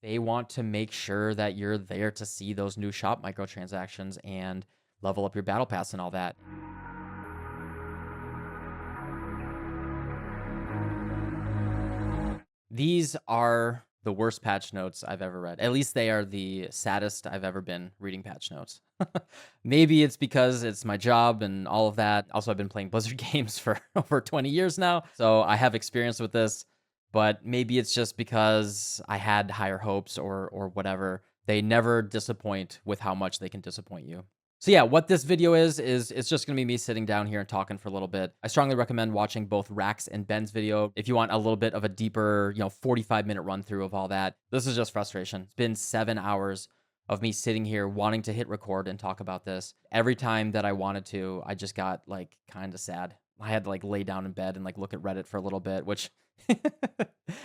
They want to make sure that you're there to see those new shop microtransactions and level up your battle pass and all that. These are the worst patch notes I've ever read. At least they are the saddest I've ever been reading patch notes. Maybe it's because it's my job and all of that. Also, I've been playing Blizzard games for over 20 years now, so I have experience with this. But maybe it's just because I had higher hopes or whatever. They never disappoint with how much they can disappoint you. So yeah, what this video is it's just going to be me sitting down here and talking for a little bit. I strongly recommend watching both Rax and Ben's video if you want a little bit of a deeper, 45-minute run through of all that. This is just frustration. It's been 7 hours of me sitting here wanting to hit record and talk about this. Every time that I wanted to, I just got like kind of sad. I had to like lay down in bed and like look at Reddit for a little bit, which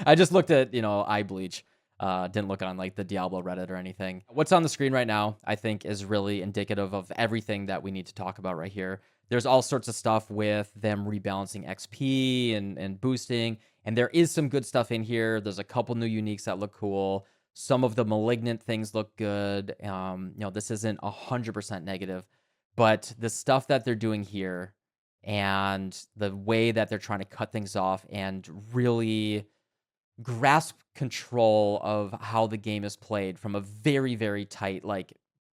I just looked at, eye bleach. Didn't look on like the Diablo Reddit or anything. What's on the screen right now, I think, is really indicative of everything that we need to talk about right here. There's all sorts of stuff with them rebalancing XP and boosting, and there is some good stuff in here. There's a couple new uniques that look cool. Some of the malignant things look good. This isn't 100% negative, but the stuff that they're doing here and the way that they're trying to cut things off and really grasp control of how the game is played from a very, very tight, like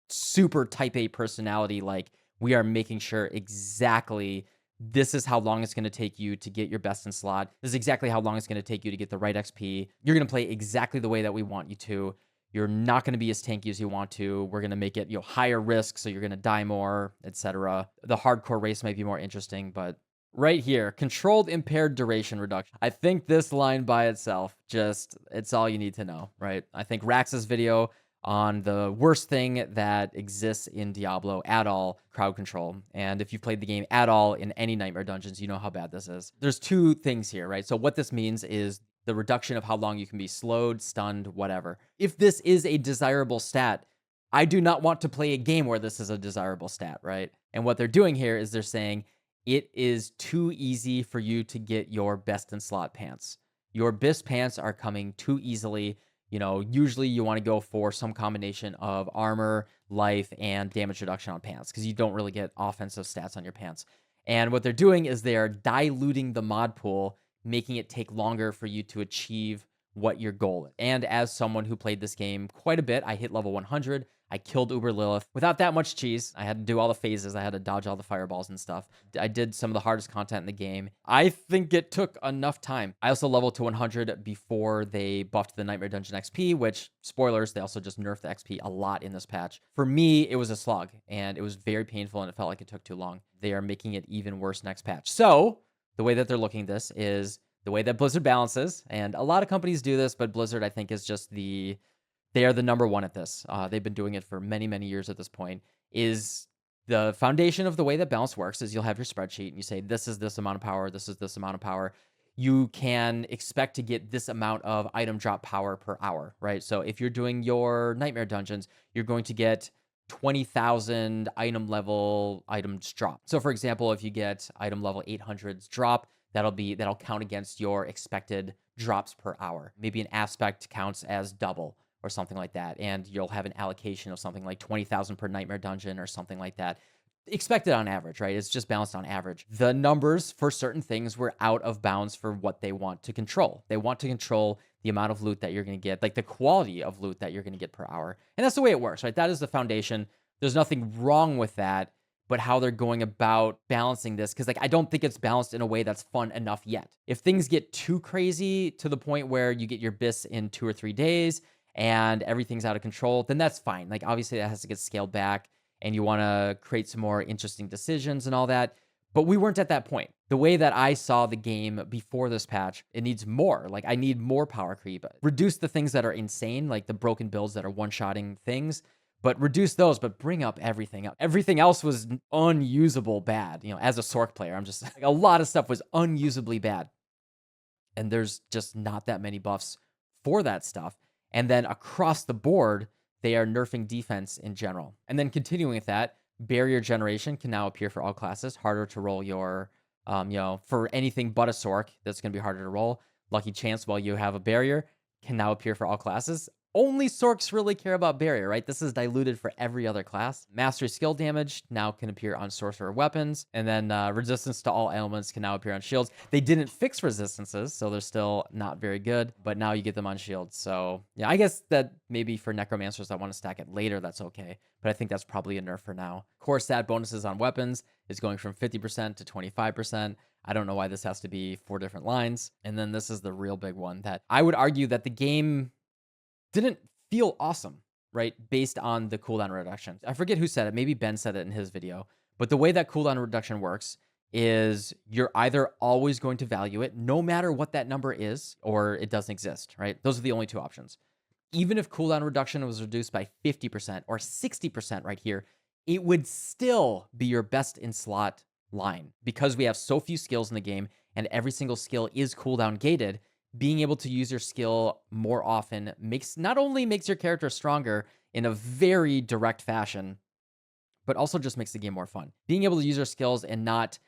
super type A personality. Like, we are making sure exactly this is how long it's going to take you to get your best in slot. This is exactly how long it's going to take you to get the right XP. You're going to play exactly the way that we want you to. You're not going to be as tanky as you want to. We're going to make it, higher risk, so you're going to die more, etc. The hardcore race might be more interesting, but right here, controlled impaired duration reduction. I think this line by itself, it's all you need to know, right? I think Rax's video on the worst thing that exists in Diablo at all, crowd control. And if you've played the game at all in any Nightmare Dungeons, you know how bad this is. There's two things here, right? So what this means is the reduction of how long you can be slowed, stunned, whatever. If this is a desirable stat, I do not want to play a game where this is a desirable stat, right? And what they're doing here is they're saying, it is too easy for you to get your best in slot pants. Your best pants are coming too easily. Usually you want to go for some combination of armor, life, and damage reduction on pants because you don't really get offensive stats on your pants. And what they're doing is they are diluting the mod pool, making it take longer for you to achieve what your goal is. And as someone who played this game quite a bit, I hit level 100. I killed Uber Lilith without that much cheese. I had to do all the phases. I had to dodge all the fireballs and stuff. I did some of the hardest content in the game. I think it took enough time. I also leveled to 100 before they buffed the Nightmare Dungeon XP, which, spoilers, they also just nerfed the XP a lot in this patch. For me, it was a slog, and it was very painful, and it felt like it took too long. They are making it even worse next patch. So the way that they're looking at this is the way that Blizzard balances, and a lot of companies do this, but Blizzard, I think, is just they are the number one at this. They've been doing it for many, many years at this point. Is the foundation of the way that balance works is you'll have your spreadsheet and you say, this is this amount of power, this is this amount of power. You can expect to get this amount of item drop power per hour, right? So if you're doing your Nightmare Dungeons, you're going to get 20,000 item level items drop. So for example, if you get item level 800s drop, that'll count against your expected drops per hour. Maybe an aspect counts as double or something like that, and you'll have an allocation of something like 20,000 per Nightmare Dungeon or something like that. Expected on average, right? It's just balanced on average. The numbers for certain things were out of bounds for what they want to control. They want to control the amount of loot that you're going to get, like the quality of loot that you're going to get per hour. And that's the way it works, right? That is the foundation. There's nothing wrong with that, but how they're going about balancing this, because I don't think it's balanced in a way that's fun enough yet. If things get too crazy to the point where you get your BIS in 2 or 3 days, and everything's out of control, then that's fine. Obviously that has to get scaled back and you want to create some more interesting decisions and all that. But we weren't at that point. The way that I saw the game before this patch, it needs more. I need more power creep. Reduce the things that are insane, like the broken builds that are one-shotting things, but reduce those, but bring up everything else. Everything else was unusable bad. As a Sork player, I'm just a lot of stuff was unusably bad. And there's just not that many buffs for that stuff. And then across the board, they are nerfing defense in general. And then continuing with that, barrier generation can now appear for all classes. Harder to roll your, for anything but a Sork, that's going to be harder to roll. Lucky Chance, while you have a barrier, can now appear for all classes. only Sorks really care about barrier, right? This is diluted for every other class. Mastery skill damage now can appear on sorcerer weapons, and then resistance to all elements can now appear on shields. They didn't fix resistances, so they're still not very good, but now you get them on shields. So yeah, I guess that maybe for necromancers that want to stack it later, that's okay. But I think that's probably a nerf for now. Core stat bonuses on weapons is going from 50% to 25%. I don't know why this has to be 4 different lines. And then this is the real big one that I would argue that the game didn't feel awesome, right? Based on the cooldown reduction. I forget who said it. Maybe Ben said it in his video. But the way that cooldown reduction works is you're either always going to value it, no matter what that number is, or it doesn't exist, right? Those are the only 2 options. Even if cooldown reduction was reduced by 50% or 60% right here, it would still be your best in slot line. Because we have so few skills in the game and every single skill is cooldown gated, being able to use your skill more often not only makes your character stronger in a very direct fashion, but also just makes the game more fun. Being able to use your skills and not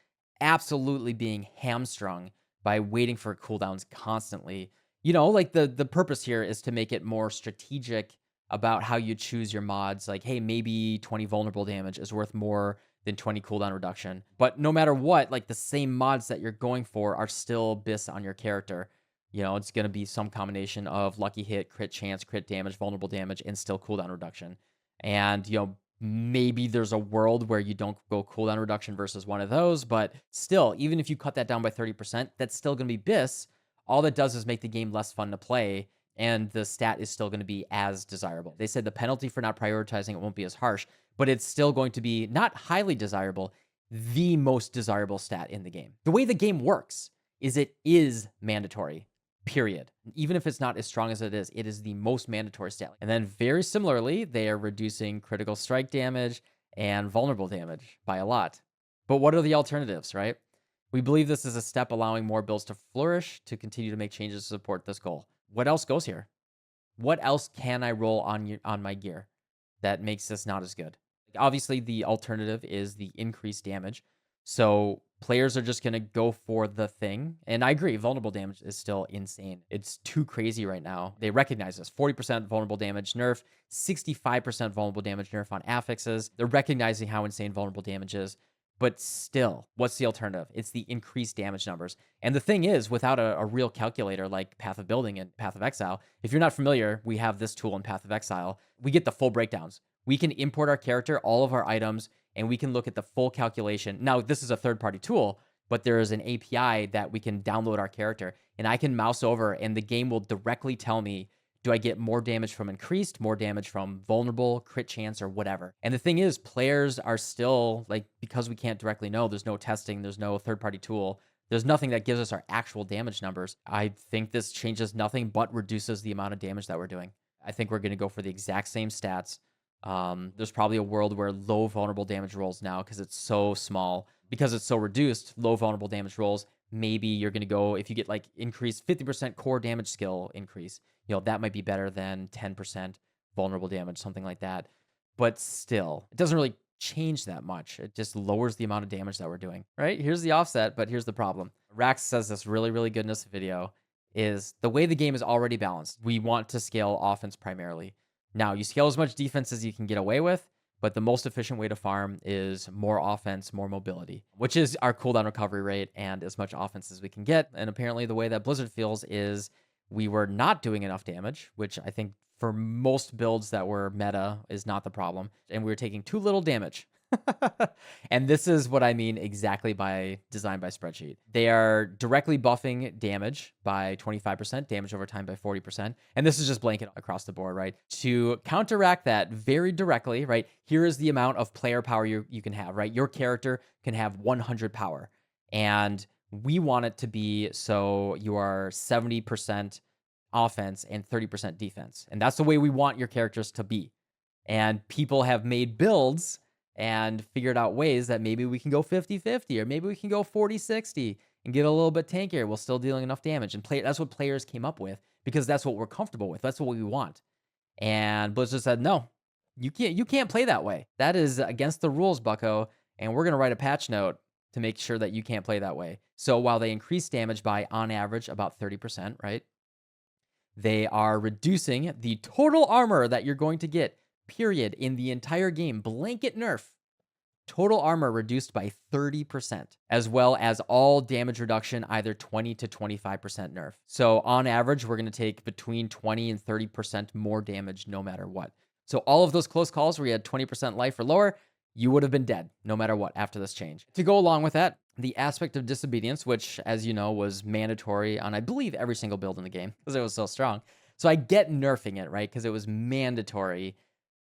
absolutely being hamstrung by waiting for cooldowns constantly. You know, like the purpose here is to make it more strategic about how you choose your mods. Like, hey, maybe 20 vulnerable damage is worth more than 20 cooldown reduction. But no matter what, like the same mods that you're going for are still bis on your character. You know, it's going to be some combination of lucky hit, crit chance, crit damage, vulnerable damage, and still cooldown reduction. And, you know, maybe there's a world where you don't go cooldown reduction versus one of those, but still, even if you cut that down by 30%, that's still going to be bis. All that does is make the game less fun to play, and the stat is still going to be as desirable. They said the penalty for not prioritizing it won't be as harsh, but it's still going to be not highly desirable, the most desirable stat in the game. The way the game works is it is mandatory. Period. Even if it's not as strong as it is the most mandatory stat. And then very similarly, they are reducing critical strike damage and vulnerable damage by a lot. But what are the alternatives, right? We believe this is a step allowing more builds to flourish to continue to make changes to support this goal. What else goes here? What else can I roll on my gear that makes this not as good? Obviously, the alternative is the increased damage. So players are just going to go for the thing. And I agree, vulnerable damage is still insane. It's too crazy right now. They recognize this. 40% vulnerable damage nerf, 65% vulnerable damage nerf on affixes. They're recognizing how insane vulnerable damage is. But still, what's the alternative? It's the increased damage numbers. And the thing is, without a real calculator like Path of Building and Path of Exile, if you're not familiar, we have this tool in Path of Exile. We get the full breakdowns. We can import our character, all of our items, and we can look at the full calculation. Now, this is a third-party tool, but there is an API that we can download our character, and I can mouse over, and the game will directly tell me, do I get more damage from increased, more damage from vulnerable, crit chance, or whatever? And the thing is, players are still, like, because we can't directly know, there's no testing, there's no third-party tool, there's nothing that gives us our actual damage numbers. I think this changes nothing but reduces the amount of damage that we're doing. I think we're going to go for the exact same stats. There's probably a world where low vulnerable damage rolls now, because it's so small, because it's so reduced, low vulnerable damage rolls, maybe you're going to go, if you get like increased 50% core damage skill increase, you know, that might be better than 10% vulnerable damage, something like that. But still, it doesn't really change that much. It just lowers the amount of damage that we're doing, right? Here's the offset, but here's the problem. Rax says this really, really good in this video, is the way the game is already balanced. We want to scale offense primarily. Now, you scale as much defense as you can get away with, but the most efficient way to farm is more offense, more mobility, which is our cooldown recovery rate and as much offense as we can get. And apparently the way that Blizzard feels is we were not doing enough damage, which I think for most builds that were meta is not the problem. And we were taking too little damage. And this is what I mean exactly by design by spreadsheet. They are directly buffing damage by 25%, damage over time by 40%. And this is just blanket across the board, right? To counteract that very directly, right? Here is the amount of player power you can have, right? Your character can have 100 power. And we want it to be so you are 70% offense and 30% defense. And that's the way we want your characters to be. And people have made builds and figured out ways that maybe we can go 50-50 or maybe we can go 40-60 and get a little bit tankier while still dealing enough damage. And that's what players came up with, because that's what we're comfortable with. That's what we want. And Blizzard said, no, you can't play that way. That is against the rules, bucko. And we're going to write a patch note to make sure that you can't play that way. So while they increase damage by, on average, about 30%, right? They are reducing the total armor that you're going to get, period, in the entire game. Blanket nerf. Total armor reduced by 30%, as well as all damage reduction, either 20 to 25% nerf. So on average, we're going to take between 20 and 30% more damage no matter what. So all of those close calls where you had 20% life or lower, you would have been dead no matter what after this change. To go along with that, the aspect of disobedience, which, as you know, was mandatory on, I believe, every single build in the game because it was so strong. So I get nerfing it, right? Because it was mandatory.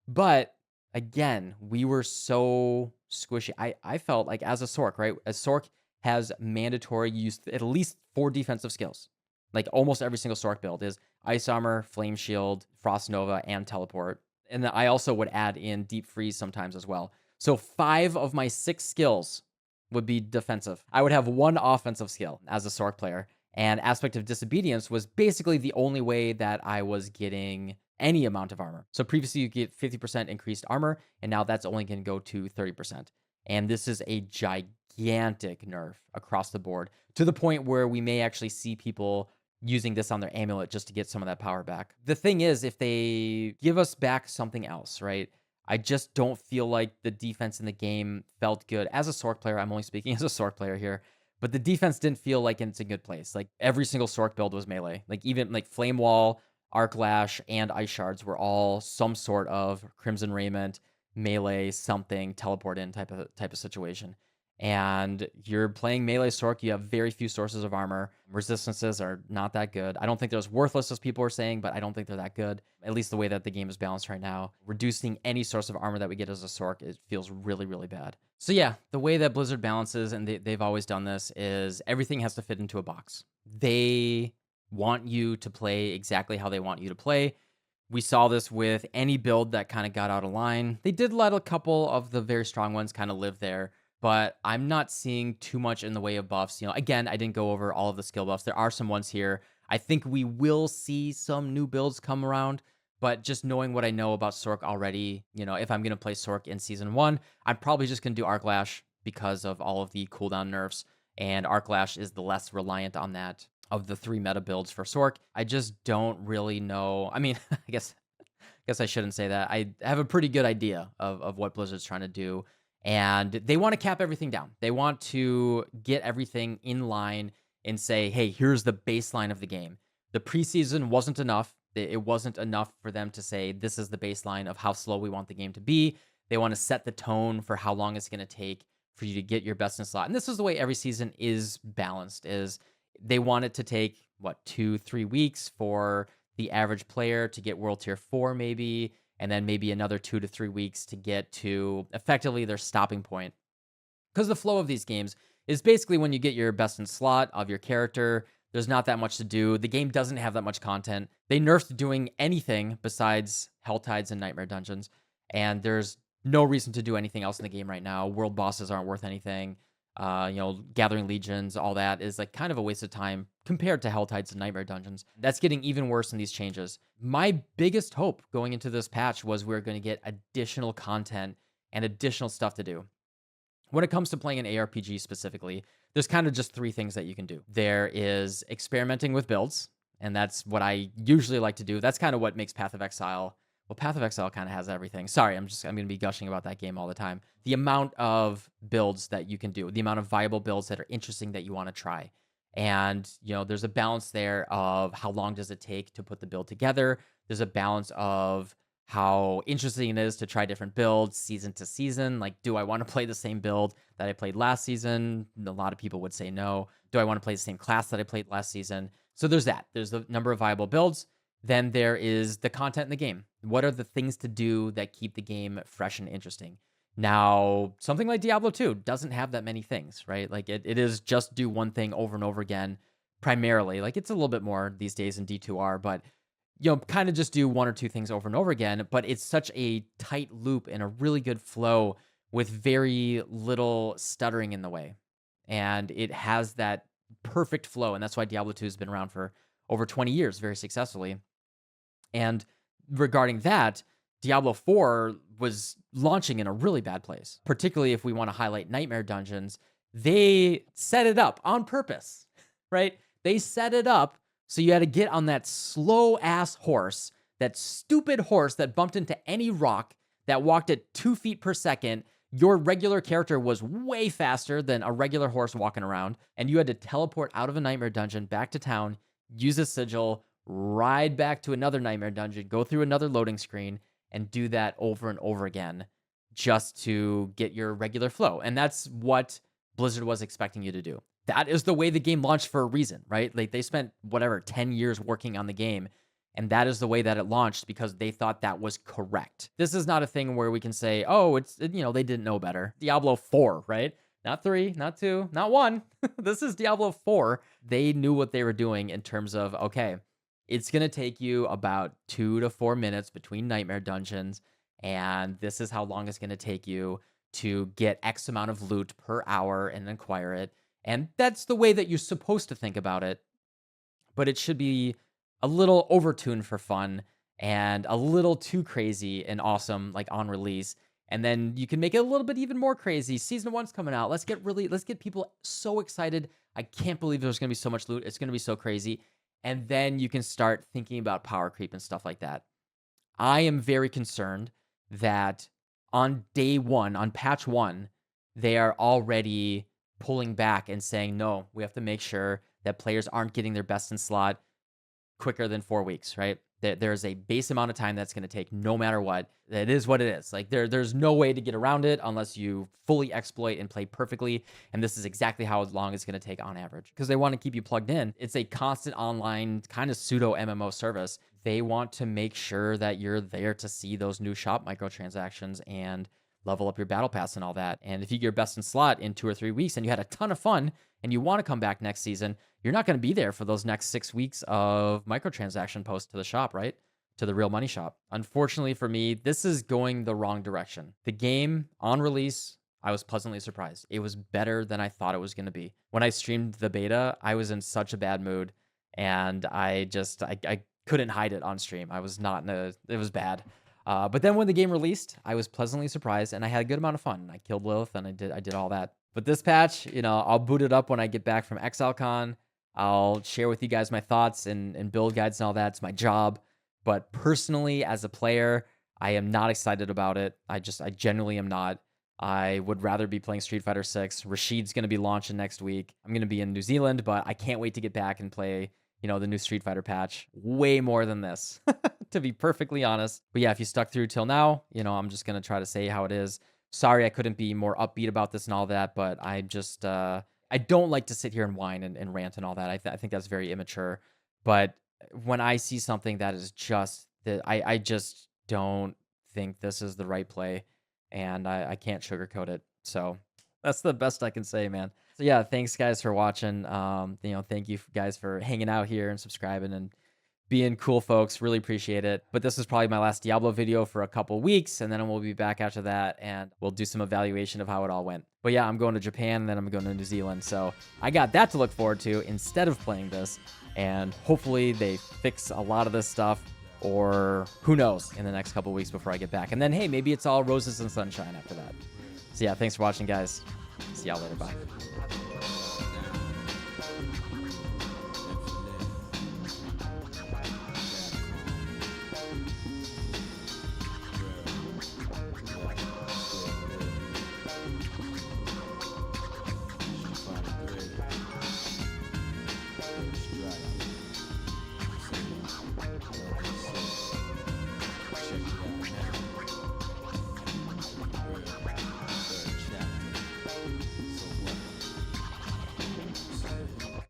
But again, we were so squishy. I felt like as a Sork, right? As Sork has mandatory use at least 4 defensive skills. Like almost every single Sork build is Ice Armor, Flame Shield, Frost Nova, and Teleport. And then I also would add in Deep Freeze sometimes as well. So 5 of my 6 skills would be defensive. I would have 1 offensive skill as a Sork player. And Aspect of Disobedience was basically the only way that I was getting any amount of armor. So previously you get 50% increased armor, and now that's only going to go to 30%. And this is a gigantic nerf across the board, to the point where we may actually see people using this on their amulet just to get some of that power back. The thing is, if they give us back something else, right? I just don't feel like the defense in the game felt good. As a Sork player, I'm only speaking as a Sork player here, but the defense didn't feel like it's a good place. Like every single Sork build was melee. Like even like Flame Wall, Arc Lash, and Ice Shards were all some sort of Crimson Raiment, melee, something, teleport in type of situation. And you're playing melee Sork, you have very few sources of armor. Resistances are not that good. I don't think they're as worthless as people are saying, but I don't think they're that good, at least the way that the game is balanced right now. Reducing any source of armor that we get as a Sork, it feels really, really bad. So yeah, the way that Blizzard balances, and they've always done this, is everything has to fit into a box. They want you to play exactly how they want you to play. We saw this with any build that kind of got out of line. They did let a couple of the very strong ones kind of live there, but I'm not seeing too much in the way of buffs. You know, again, I didn't go over all of the skill buffs. There are some ones here. I think we will see some new builds come around, but just knowing what I know about Sork already, you know, if I'm going to play Sork in Season 1, I'm probably just going to do Arc Lash because of all of the cooldown nerfs, and Arc Lash is the less reliant on that of the 3 meta builds for Sork. I just don't really know. I mean, I guess I shouldn't say that. I have a pretty good idea of what Blizzard's trying to do, and they want to cap everything down. They want to get everything in line and say, hey, here's the baseline of the game. The preseason wasn't enough. It wasn't enough for them to say, this is the baseline of how slow we want the game to be. They want to set the tone for how long it's going to take for you to get your best in slot. And this is the way every season is balanced, is they want it to take, 2-3 weeks for the average player to get World Tier 4 maybe, and then maybe another 2 to 3 weeks to get to effectively their stopping point. Because the flow of these games is basically when you get your best in slot of your character, there's not that much to do. The game doesn't have that much content. They nerfed doing anything besides Hell Tides and Nightmare Dungeons, and there's no reason to do anything else in the game right now. World bosses aren't worth anything. Gathering legions, all that is like kind of a waste of time compared to Hell Tides and Nightmare Dungeons. That's getting even worse in these changes. My biggest hope going into this patch was we're going to get additional content and additional stuff to do. When it comes to playing an ARPG specifically, there's kind of just 3 things that you can do. There is experimenting with builds, and that's what I usually like to do. That's kind of what makes Path of Exile. Well, Path of Exile kind of has everything. Sorry, I'm going to be gushing about that game all the time. The amount of builds that you can do, the amount of viable builds that are interesting that you want to try. And, there's a balance there of how long does it take to put the build together. There's a balance of how interesting it is to try different builds season to season. Like, do I want to play the same build that I played last season? A lot of people would say no. Do I want to play the same class that I played last season? So there's that. There's the number of viable builds. Then there is the content in the game. What are the things to do that keep the game fresh and interesting? Now, something like Diablo 2 doesn't have that many things, right? Like it is just do one thing over and over again, primarily. Like it's a little bit more these days in D2R, but kind of just do 1 or 2 things over and over again. But it's such a tight loop and a really good flow with very little stuttering in the way. And it has that perfect flow. And that's why Diablo 2 has been around for over 20 years very successfully. And regarding that, Diablo 4 was launching in a really bad place, particularly if we want to highlight Nightmare Dungeons. They set it up on purpose, right? They set it up So you had to get on that slow ass horse, that stupid horse that bumped into any rock, that walked at 2 feet per second. Your regular character was way faster than a regular horse walking around, and you had to teleport out of a nightmare dungeon back to town, use a sigil, ride back to another nightmare dungeon, go through another loading screen, and do that over and over again just to get your regular flow. And that's what Blizzard was expecting you to do. That is the way the game launched for a reason, right? Like they spent whatever 10 years working on the game, and that is the way that it launched because they thought that was correct. This is not a thing where we can say, oh, they didn't know better. Diablo 4, right? Not 3, not 2, not 1. This is Diablo 4. They knew what they were doing in terms of, okay, it's going to take you about 2 to 4 minutes between nightmare dungeons, and this is how long it's going to take you to get X amount of loot per hour and acquire it. And that's the way that you're supposed to think about it. But it should be a little overtuned for fun and a little too crazy and awesome, like on release. And then you can make it a little bit even more crazy. Season 1's coming out. Let's get people so excited. I can't believe there's going to be so much loot. It's going to be so crazy. And then you can start thinking about power creep and stuff like that. I am very concerned that on day 1, on patch 1, they are already pulling back and saying, no, we have to make sure that players aren't getting their best in slot quicker than 4 weeks, right? There's a base amount of time that's going to take no matter what. It is what it is. Like there's no way to get around it unless you fully exploit and play perfectly. And this is exactly how long it's going to take on average because they want to keep you plugged in. It's a constant online kind of pseudo MMO service. They want to make sure that you're there to see those new shop microtransactions and level up your battle pass and all that. And if you get your best in slot in 2 or 3 weeks and you had a ton of fun and you want to come back next season, you're not going to be there for those next 6 weeks of microtransaction posts to the shop, right? To the real money shop. Unfortunately for me, this is going the wrong direction. The game on release, I was pleasantly surprised. It was better than I thought it was going to be. When I streamed the beta, I was in such a bad mood and I couldn't hide it on stream. I was not it was bad. But then when the game released, I was pleasantly surprised and I had a good amount of fun. I killed Lilith and I did all that. But this patch, I'll boot it up when I get back from ExileCon. I'll share with you guys my thoughts and build guides and all that. It's my job. But personally, as a player, I am not excited about it. I genuinely am not. I would rather be playing Street Fighter 6. Rashid's going to be launching next week. I'm going to be in New Zealand, but I can't wait to get back and play, the new Street Fighter patch. Way more than this, to be perfectly honest. But yeah, if you stuck through till now, I'm just going to try to say how it is. Sorry I couldn't be more upbeat about this and all that, but I just... I don't like to sit here and whine and rant and all that. I think that's very immature. But when I see something that is just that, I just don't think this is the right play, and I can't sugarcoat it. So that's the best I can say, man. So yeah, thanks guys for watching. Thank you guys for hanging out here and subscribing and being cool folks. Really appreciate it. But this is probably my last Diablo video for a couple weeks, and then we'll be back after that and we'll do some evaluation of how it all went. But yeah, I'm going to Japan and then I'm going to New Zealand, so I got that to look forward to instead of playing this, and hopefully they fix a lot of this stuff, or who knows, in the next couple weeks before I get back. And then hey, maybe it's all roses and sunshine after that. So yeah, thanks for watching guys. See y'all later. Bye.